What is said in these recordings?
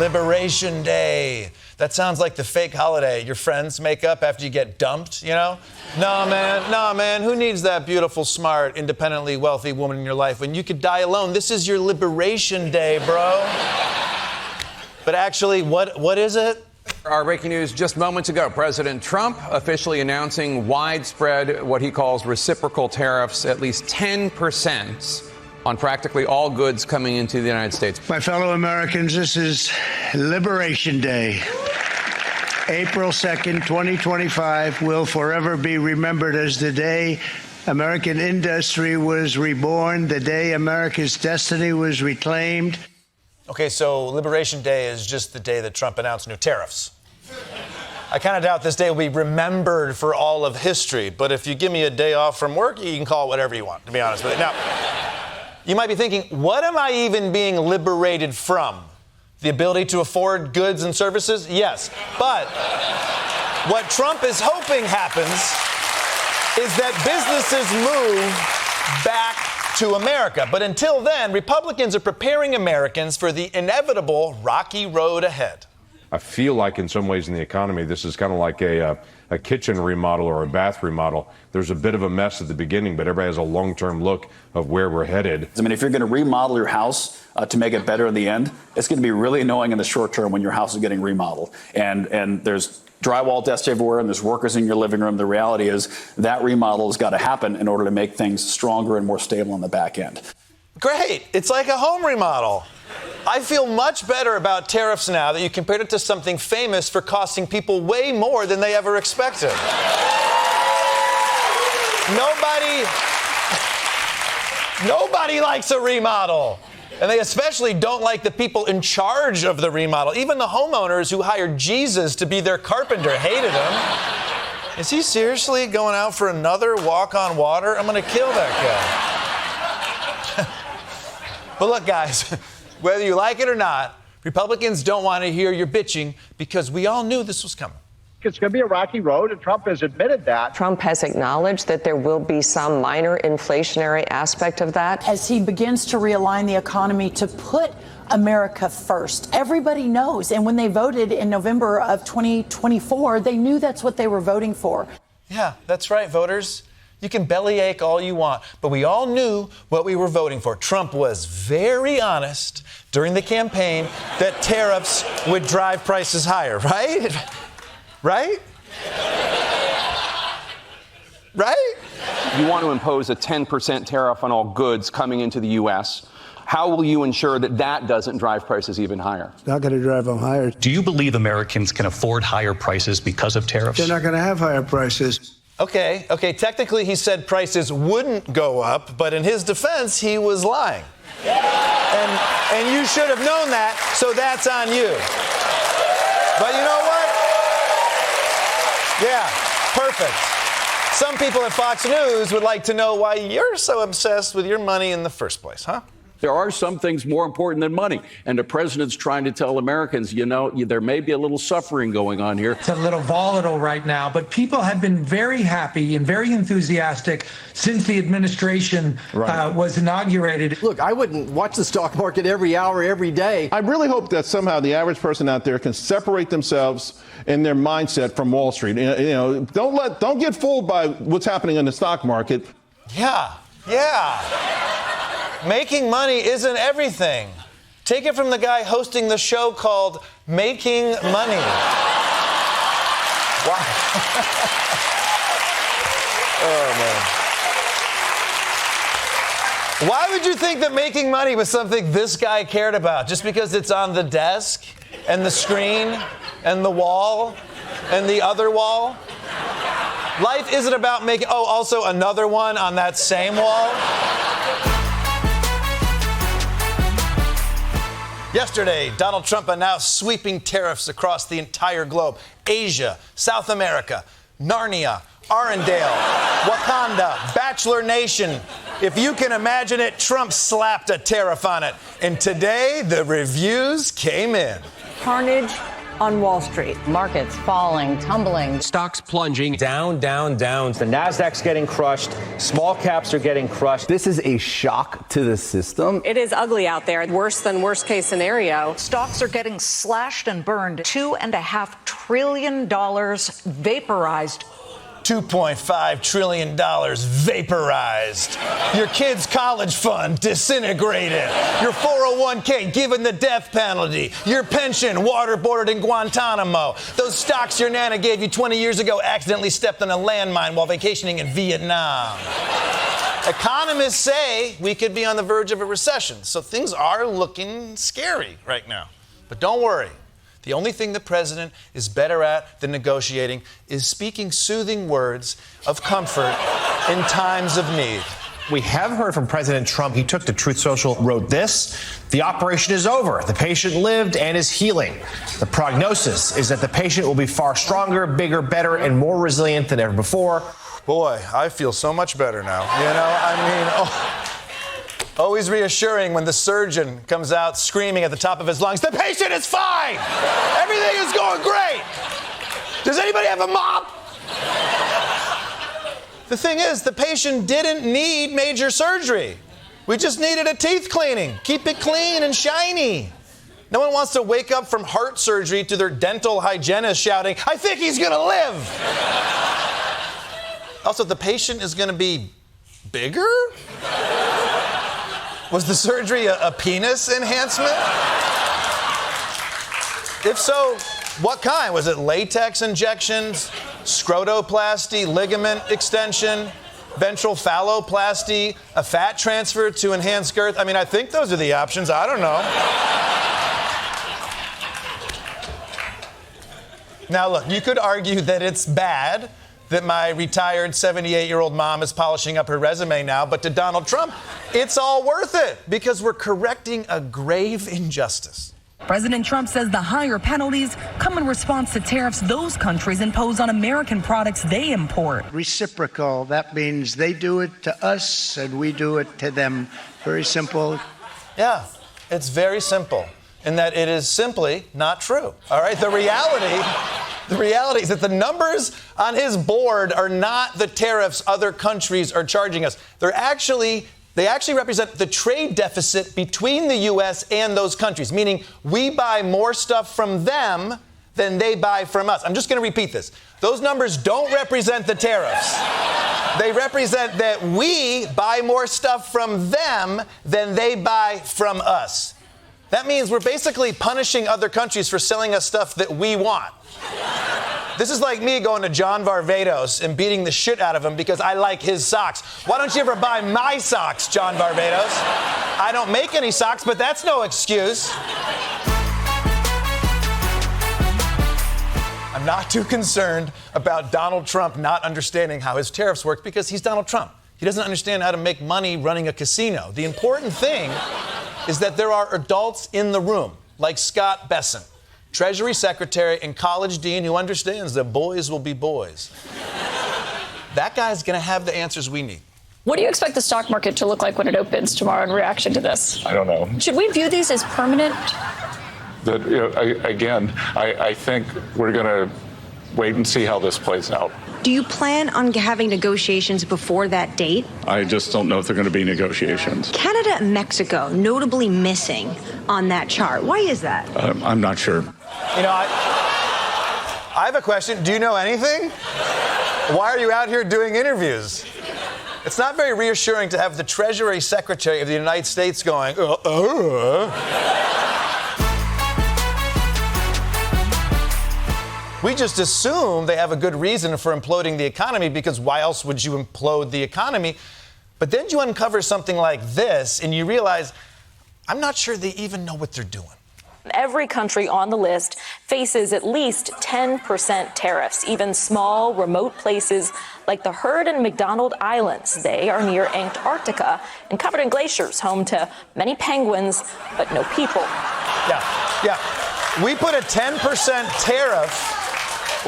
Liberation Day. That sounds like the fake holiday your friends make up after you get dumped, you know? Nah, man. Who needs that beautiful, smart, independently wealthy woman in your life when you could die alone? This is your Liberation Day, bro. But actually, what is it? Our breaking news just moments ago. President Trump officially announcing widespread, what he calls reciprocal tariffs, at least 10% on practically all goods coming into the United States. My fellow Americans, this is Liberation Day. April 2nd, 2025 will forever be remembered as the day American industry was reborn, the day America's destiny was reclaimed. Okay, so Liberation Day is just the day that Trump announced new tariffs. I kind of doubt this day will be remembered for all of history, but if you give me a day off from work, you can call it whatever you want, to be honest with you. Now, you might be thinking, what am I even being liberated from? The ability to afford goods and services? Yes. But what Trump is hoping happens is that businesses move back to America. But until then, Republicans are preparing Americans for the inevitable rocky road ahead. I feel like in some ways in the economy, this is kind of like a kitchen remodel or a bath remodel. There's a bit of a mess at the beginning, but everybody has a long-term look of where we're headed. I mean, if you're going to remodel your house to make it better in the end, it's going to be really annoying in the short term when your house is getting remodeled. And there's drywall dust everywhere and there's workers in your living room. The reality is that remodel has got to happen in order to make things stronger and more stable on the back end. Great. It's like a home remodel. I feel much better about tariffs now that you compared it to something famous for costing people way more than they ever expected. Nobody likes a remodel. And they especially don't like the people in charge of the remodel. Even the homeowners who hired Jesus to be their carpenter hated him. Is he seriously going out for another walk on water? I'm going to kill that guy. But look, guys, whether you like it or not, Republicans don't want to hear your bitching because we all knew this was coming. It's going to be a rocky road, and Trump has admitted that. Trump has acknowledged that there will be some minor inflationary aspect of that. As he begins to realign the economy to put America first. Everybody knows, and when they voted in November of 2024, they knew that's what they were voting for. Yeah, that's right, voters. You can bellyache all you want, but we all knew what we were voting for. Trump was very honest during the campaign that tariffs would drive prices higher, right? Right? Right? You want to impose a 10% tariff on all goods coming into the U.S. How will you ensure that that doesn't drive prices even higher? It's not going to drive them higher. Do you believe Americans can afford higher prices because of tariffs? They're not going to have higher prices. Okay. Technically, he said prices wouldn't go up, but in his defense, he was lying. And you should have known that, so that's on you. But you know what? Yeah, perfect. Some people at Fox News would like to know why you're so obsessed with your money in the first place, huh? There are some things more important than money. And the president's trying to tell Americans, you know, there may be a little suffering going on here. It's a little volatile right now, but people have been very happy and very enthusiastic since the administration was inaugurated. Look, I wouldn't watch the stock market every hour, every day. I really hope that somehow the average person out there can separate themselves in their mindset from Wall Street. You know, don't get fooled by what's happening in the stock market. Yeah. Making money isn't everything. Take it from the guy hosting the show called Making Money. Wow. Oh, man. Why would you think that making money was something this guy cared about? Just because it's on the desk and the screen and the wall and the other wall? Life isn't about making... Oh, also another one on that same wall? Yesterday, Donald Trump announced sweeping tariffs across the entire globe. Asia, South America, Narnia, Arendelle, Wakanda, Bachelor Nation. If you can imagine it, Trump slapped a tariff on it. And today, the reviews came in. Carnage on Wall Street. Markets falling, tumbling. Stocks plunging. Down, down, down. The Nasdaq's getting crushed. Small caps are getting crushed. This is a shock to the system. It is ugly out there. Worse than worst case scenario. Stocks are getting slashed and burned. $2.5 trillion vaporized. $2.5 trillion vaporized. Your kid's college fund disintegrated. Your 401k given the death penalty. Your pension waterboarded in Guantanamo. Those stocks your nana gave you 20 years ago accidentally stepped on a landmine while vacationing in Vietnam. Economists say we could be on the verge of a recession, so things are looking scary right now. But don't worry. The only thing the president is better at than negotiating is speaking soothing words of comfort in times of need. We have heard from President Trump. He took to Truth Social, wrote this: "The operation is over. The patient lived and is healing. The prognosis is that the patient will be far stronger, bigger, better, and more resilient than ever before." Boy, I feel so much better now. Always reassuring when the surgeon comes out screaming at the top of his lungs, "The patient is fine! Everything is going great! Does anybody have a mop?" The thing is, the patient didn't need major surgery. We just needed a teeth cleaning. Keep it clean and shiny. No one wants to wake up from heart surgery to their dental hygienist shouting, "I think he's gonna live!" Also, the patient is gonna be bigger? Was the surgery a penis enhancement? If so, what kind? Was it latex injections, scrotoplasty, ligament extension, ventral phalloplasty, a fat transfer to enhance girth? I think those are the options. I don't know. Now, look, you could argue that it's bad that my retired 78-year-old mom is polishing up her resume now, but to Donald Trump, it's all worth it because we're correcting a grave injustice. President Trump says the higher penalties come in response to tariffs those countries impose on American products they import. Reciprocal, that means they do it to us and we do it to them. Very simple. Yeah, it's very simple in that it is simply not true. All right, the reality is that the numbers on his board are not the tariffs other countries are charging us. They actually represent the trade deficit between the U.S. and those countries, meaning we buy more stuff from them than they buy from us. I'm just going to repeat this. Those numbers don't represent the tariffs. They represent that we buy more stuff from them than they buy from us. That means we're basically punishing other countries for selling us stuff that we want. This is like me going to John Varvatos and beating the shit out of him because I like his socks. Why don't you ever buy my socks, John Varvatos? I don't make any socks, but that's no excuse. I'm not too concerned about Donald Trump not understanding how his tariffs work because he's Donald Trump. He doesn't understand how to make money running a casino. The important thing is that there are adults in the room, like Scott Bessent, Treasury Secretary and college dean who understands that boys will be boys. That guy's going to have the answers we need. What do you expect the stock market to look like when it opens tomorrow in reaction to this? I don't know. Should we view these as permanent? I think we're going to wait and see how this plays out. Do you plan on having negotiations before that date? I just don't know if there are going to be negotiations. Canada and Mexico notably missing on that chart. Why is that? I'm not sure. I have a question. Do you know anything? Why are you out here doing interviews? It's not very reassuring to have the Treasury Secretary of the United States going, We just assume they have a good reason for imploding the economy because why else would you implode the economy? But then you uncover something like this and you realize, I'm not sure they even know what they're doing. Every country on the list faces at least 10% tariffs. Even small, remote places like the Heard and McDonald Islands. They are near Antarctica and covered in glaciers, home to many penguins, but no people. Yeah. We put a 10% tariff.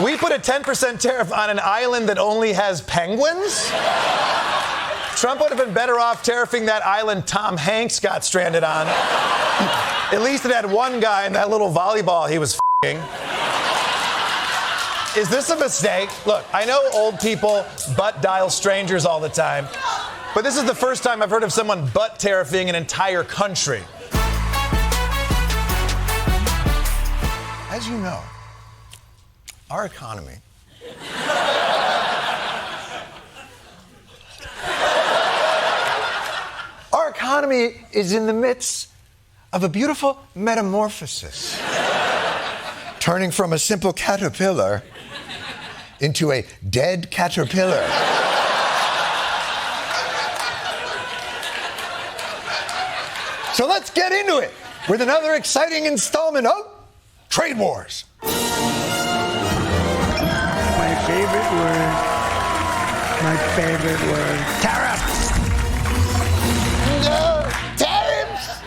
We put a 10% tariff on an island that only has penguins? Trump would have been better off tariffing that island Tom Hanks got stranded on. At least it had one guy in that little volleyball he was f***ing. Is this a mistake? Look, I know old people butt dial strangers all the time, but this is the first time I've heard of someone butt tariffing an entire country. As you know, our economy is in the midst of a beautiful metamorphosis, turning from a simple caterpillar into a dead caterpillar. So let's get into it with another exciting installment of Trade Wars. My favorite word. My favorite word. Tariffs. Tariffs.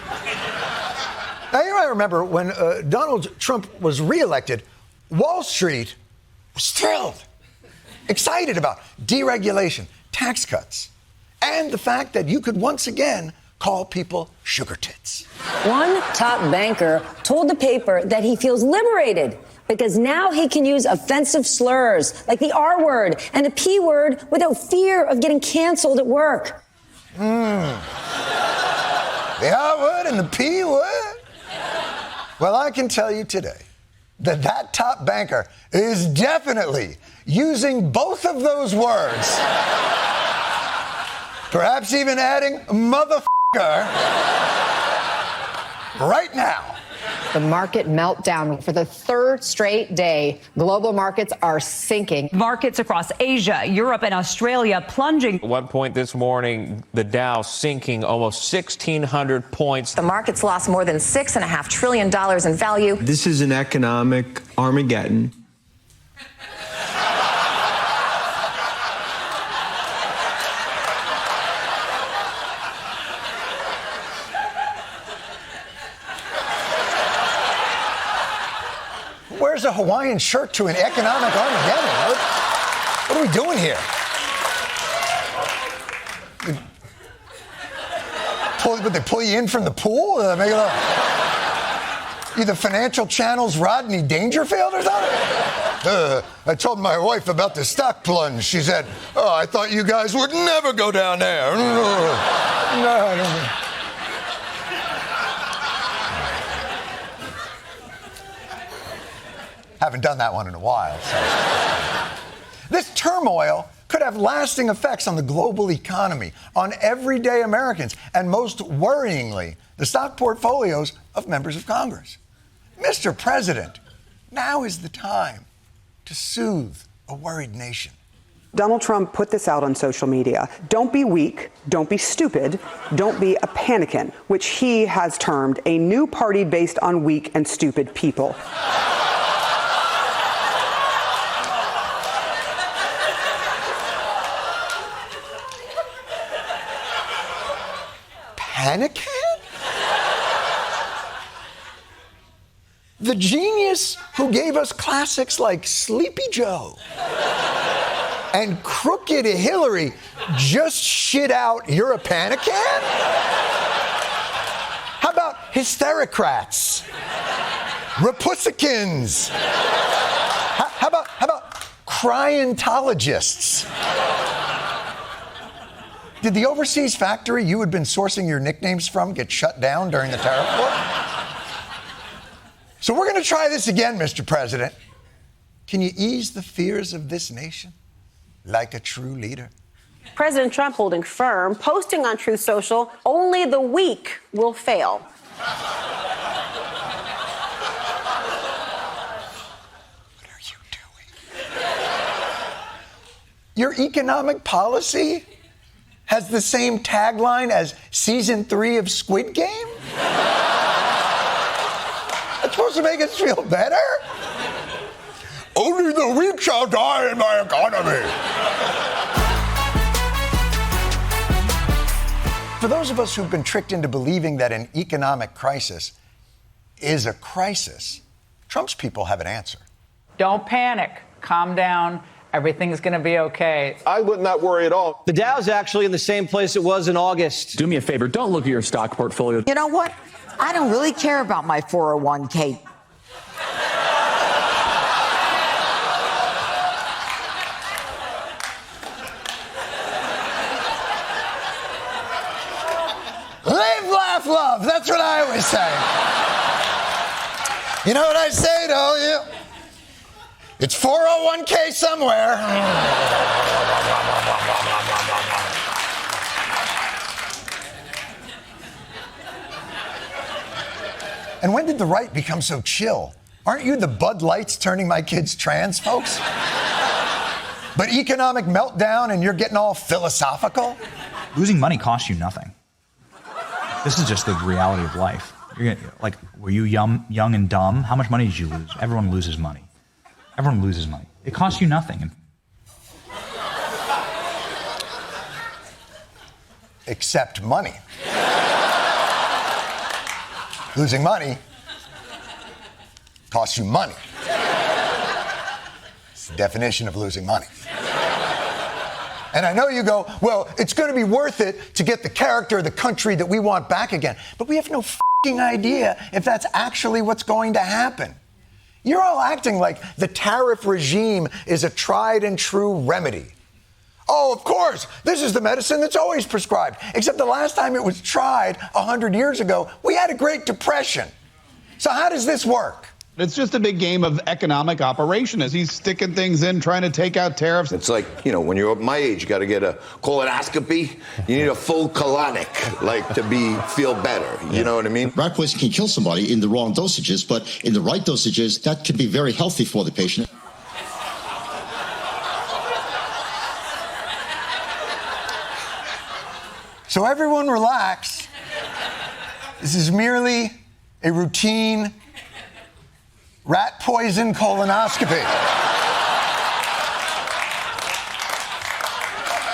Now, you might remember when Donald Trump was reelected, Wall Street was thrilled, excited about deregulation, tax cuts, and the fact that you could once again call people sugar tits. One top banker told the paper that he feels liberated because now he can use offensive slurs like the R word and the P word without fear of getting canceled at work. The R word and the P word? Well, I can tell you today that that top banker is definitely using both of those words. Perhaps even adding motherfucker right now. The market meltdown for the third straight day. Global markets are sinking. Markets across Asia, Europe, and Australia plunging. At one point this morning, the Dow sinking almost 1,600 points. The markets lost more than $6.5 trillion in value. This is an economic armageddon. Where's a Hawaiian shirt to an economic Armageddon? What are we doing here? They pull you in from the pool? You the Financial Channel's Rodney Dangerfield or something? I told my wife about the stock plunge. She said, "Oh, I thought you guys would never go down there." No, I don't. Haven't done that one in a while. So. This turmoil could have lasting effects on the global economy, on everyday Americans, and most worryingly, the stock portfolios of members of Congress. Mr. President, now is the time to soothe a worried nation. Donald Trump put this out on social media. Don't be weak, don't be stupid, don't be a panican, which he has termed a new party based on weak and stupid people. Panican? The genius who gave us classics like Sleepy Joe and Crooked Hillary just shit out "You're a Panican"? How about hysterocrats? Rapussicans? How about cryentologists? Did the overseas factory you had been sourcing your nicknames from get shut down during the tariff war? So we're going to try this again, Mr. President. Can you ease the fears of this nation like a true leader? President Trump holding firm, posting on Truth Social, only the weak will fail. What are you doing? Your economic policy has the same tagline as season 3 of Squid Game? That's supposed to make us feel better? Only the weak shall die in my economy. For those of us who've been tricked into believing that an economic crisis is a crisis, Trump's people have an answer. Don't panic. Calm down. Everything's going to be okay. I would not worry at all. The Dow's actually in the same place it was in August. Do me a favor. Don't look at your stock portfolio. You know what? I don't really care about my 401k. Live, laugh, love. That's what I always say. You know what I say, don't you? It's 401k somewhere. And when did the right become so chill? Aren't you the Bud Lights turning my kids trans, folks? But economic meltdown and you're getting all philosophical? Losing money costs you nothing. This is just the reality of life. Like, were you young and dumb? How much money did you lose? Everyone loses money. Everyone loses money. It costs you nothing. Except money. Losing money costs you money. It's the definition of losing money. And I know you go, well, it's going to be worth it to get the character of the country that we want back again. But we have no f***ing idea if that's actually what's going to happen. You're all acting like the tariff regime is a tried and true remedy. Oh, of course, this is the medicine that's always prescribed. Except the last time it was tried 100 years ago, we had a Great Depression. So how does this work? It's just a big game of economic operation as he's sticking things in, trying to take out tariffs. It's like, you know, when you're my age, you got to get a colonoscopy. You need a full colonic, like, to feel better. You know what I mean? Rat poison can kill somebody in the wrong dosages, but in the right dosages, that can be very healthy for the patient. So everyone relax. This is merely a routine rat poison colonoscopy.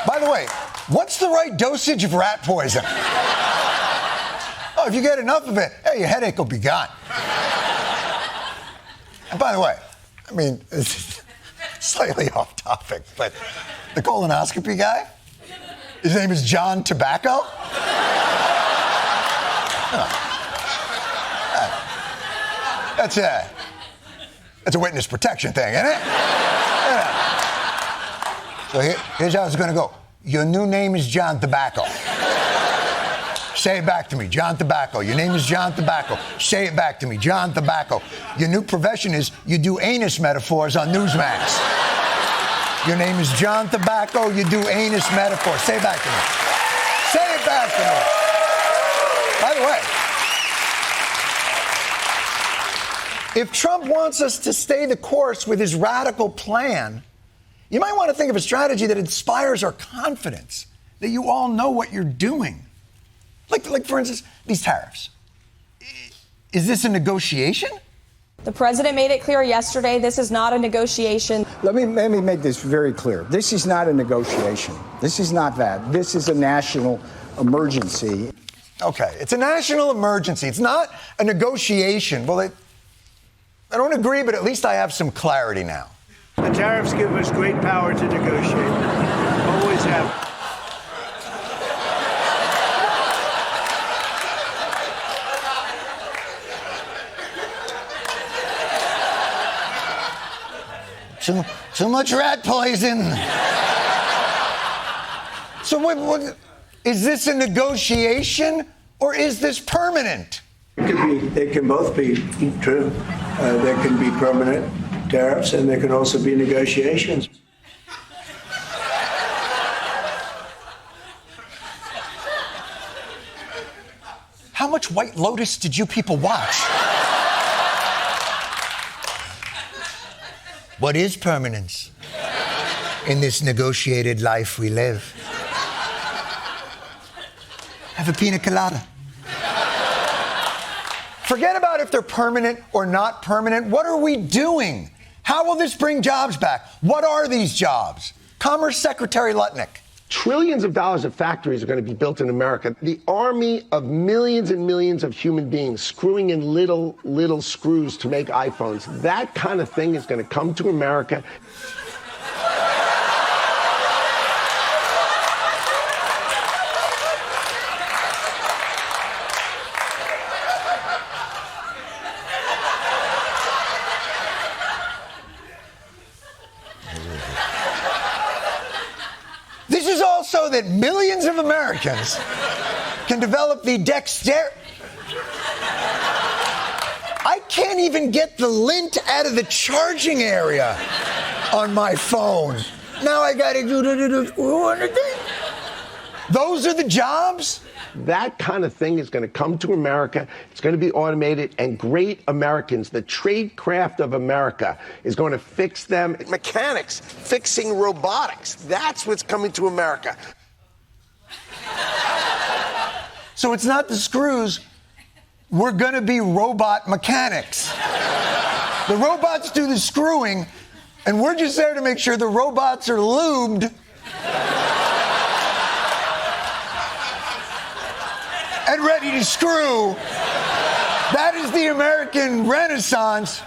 By the way, what's the right dosage of rat poison? Oh, if you get enough of it, hey, your headache will be gone. And by the way, I mean, it's slightly off topic, but the colonoscopy guy, his name is John Tobacco? That's a witness protection thing, isn't it? Yeah. So here's how it's going to go. Your new name is John Tobacco. Say it back to me, John Tobacco. Your name is John Tobacco. Say it back to me, John Tobacco. Your new profession is you do anus metaphors on Newsmax. Your name is John Tobacco. You do anus metaphors. Say it back to me. Say it back to me. By the way, if Trump wants us to stay the course with his radical plan, you might want to think of a strategy that inspires our confidence, that you all know what you're doing. Like for instance, these tariffs. Is this a negotiation? The president made it clear yesterday this is not a negotiation. Let me make this very clear. This is not a negotiation. This is not that. This is a national emergency. Okay, it's a national emergency. It's not a negotiation. Well, I don't agree, but at least I have some clarity now. The tariffs give us great power to negotiate. Always have. Too much rat poison. So what is this a negotiation or is this permanent? They can both be true. There can be permanent tariffs and there can also be negotiations. How much White Lotus did you people watch? What is permanence in this negotiated life we live? Have a pina colada. Forget about if they're permanent or not permanent. What are we doing? How will this bring jobs back? What are these jobs? Commerce Secretary Lutnick. Trillions of dollars of factories are going to be built in America. The army of millions and millions of human beings screwing in little screws to make iPhones. That kind of thing is going to come to America. This is also that millions of Americans can develop the dexterity. I can't even get the lint out of the charging area on my phone. Now I got to do the thing. Those are the jobs? That kind of thing is going to come to America. It's going to be automated, and great Americans, the trade craft of America, is going to fix them. Mechanics fixing robotics. That's what's coming to America. So it's not the screws. We're going to be robot mechanics. The robots do the screwing, and we're just there to make sure the robots are lubed and ready to screw. That is the American Renaissance.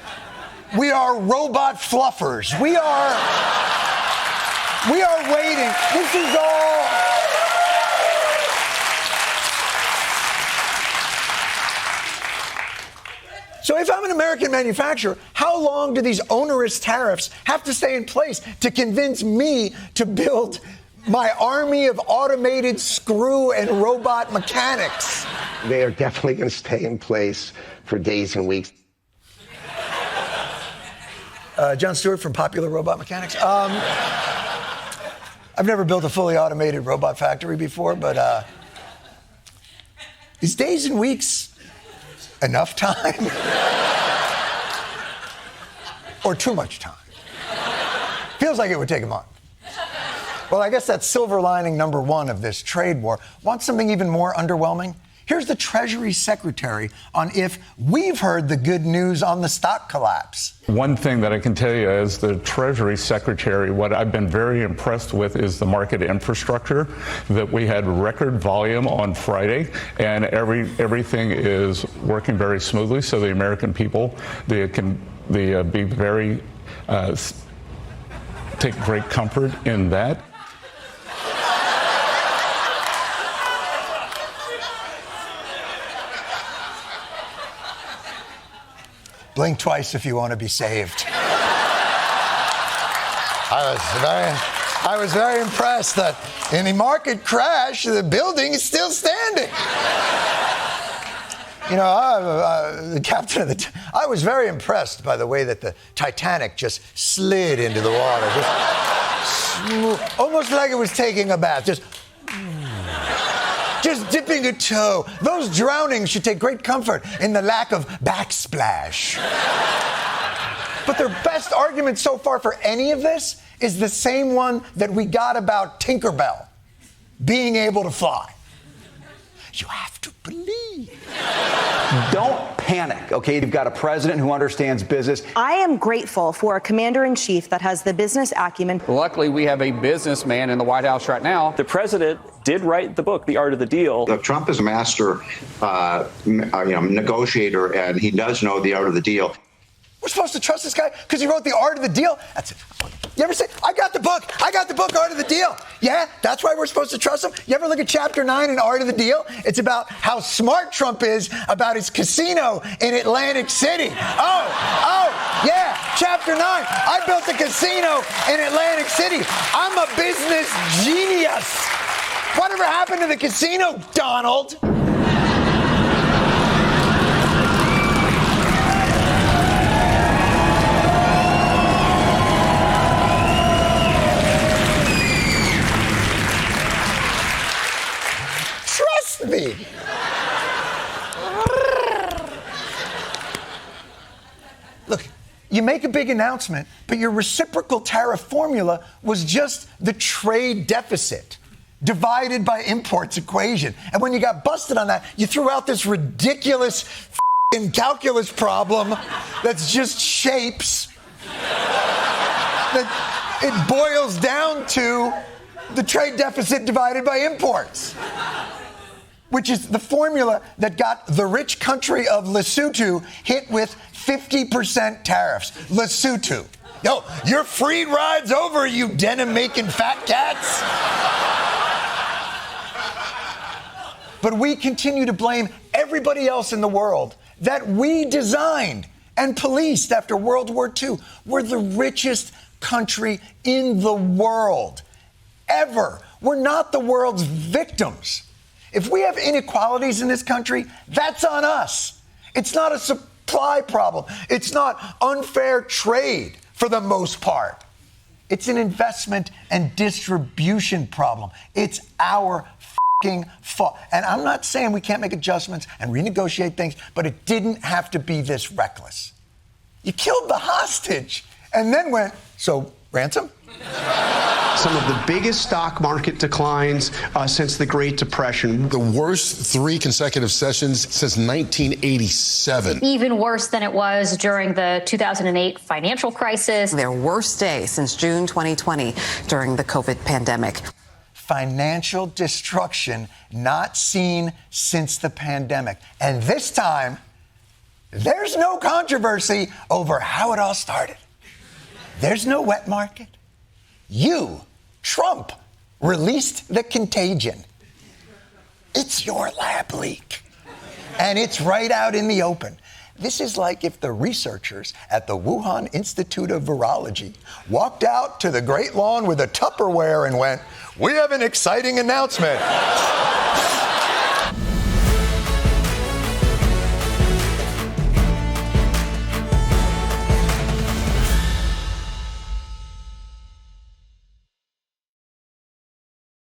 We are robot fluffers. We are waiting. This is all. So if I'm an American manufacturer, how long do these onerous tariffs have to stay in place to convince me to build my army of automated screw and robot mechanics? They are definitely going to stay in place for days and weeks. John Stewart from Popular Robot Mechanics. I've never built a fully automated robot factory before, but is days and weeks enough time? Or too much time? Feels like it would take a month. Well, I guess that's silver lining number one of this trade war. Want something even more underwhelming? Here's the Treasury Secretary on if we've heard the good news on the stock collapse. One thing that I can tell you as the Treasury Secretary, what I've been very impressed with is the market infrastructure, that we had record volume on Friday, and everything is working very smoothly, so the American people, they can be very, take great comfort in that. Blink twice if you want to be saved. I was very impressed that in a market crash, the building is still standing. You know, the captain of the... I was very impressed by the way that the Titanic just slid into the water. Just almost like it was taking a bath. Just dipping a toe. Those drowning should take great comfort in the lack of backsplash. But their best argument so far for any of this is the same one that we got about Tinkerbell being able to fly. You have to believe. Don't panic, okay? You've got a president who understands business. I am grateful for a commander-in-chief that has the business acumen. Luckily, we have a businessman in the White House right now. The president did write the book, The Art of the Deal. Trump is a master negotiator, and he does know the art of the deal. We're supposed to trust this guy because he wrote The Art of the Deal? That's it. You ever say, I got the book, Art of the Deal. Yeah, that's why we're supposed to trust him. You ever look at Chapter 9 in Art of the Deal? It's about how smart Trump is about his casino in Atlantic City. Oh, yeah, Chapter 9. I built a casino in Atlantic City. I'm a business genius. Whatever happened to the casino, Donald? Trust me. Look, you make a big announcement, but your reciprocal tariff formula was just the trade deficit divided by imports equation. And when you got busted on that, you threw out this ridiculous calculus problem that's just shapes. That it boils down to the trade deficit divided by imports, which is the formula that got the rich country of Lesotho hit with 50% tariffs. Lesotho. Yo, your free ride's over, you denim-making fat cats. But we continue to blame everybody else in the world that we designed and policed after World War II. We're the richest country in the world ever. We're not the world's victims. If we have inequalities in this country, that's on us. It's not a supply problem. It's not unfair trade for the most part. It's an investment and distribution problem. It's our f***ing fault. And I'm not saying we can't make adjustments and renegotiate things, but it didn't have to be this reckless. You killed the hostage and then went, so ransom? Some of the biggest stock market declines since the Great Depression. The worst 3 consecutive sessions since 1987. Even worse than it was during the 2008 financial crisis. Their worst day since June 2020 during the COVID pandemic. Financial destruction not seen since the pandemic. And this time, there's no controversy over how it all started. There's no wet market. You, Trump, released the contagion. It's your lab leak. And it's right out in the open. This is like if the researchers at the Wuhan Institute of Virology walked out to the Great Lawn with a Tupperware and went, "We have an exciting announcement.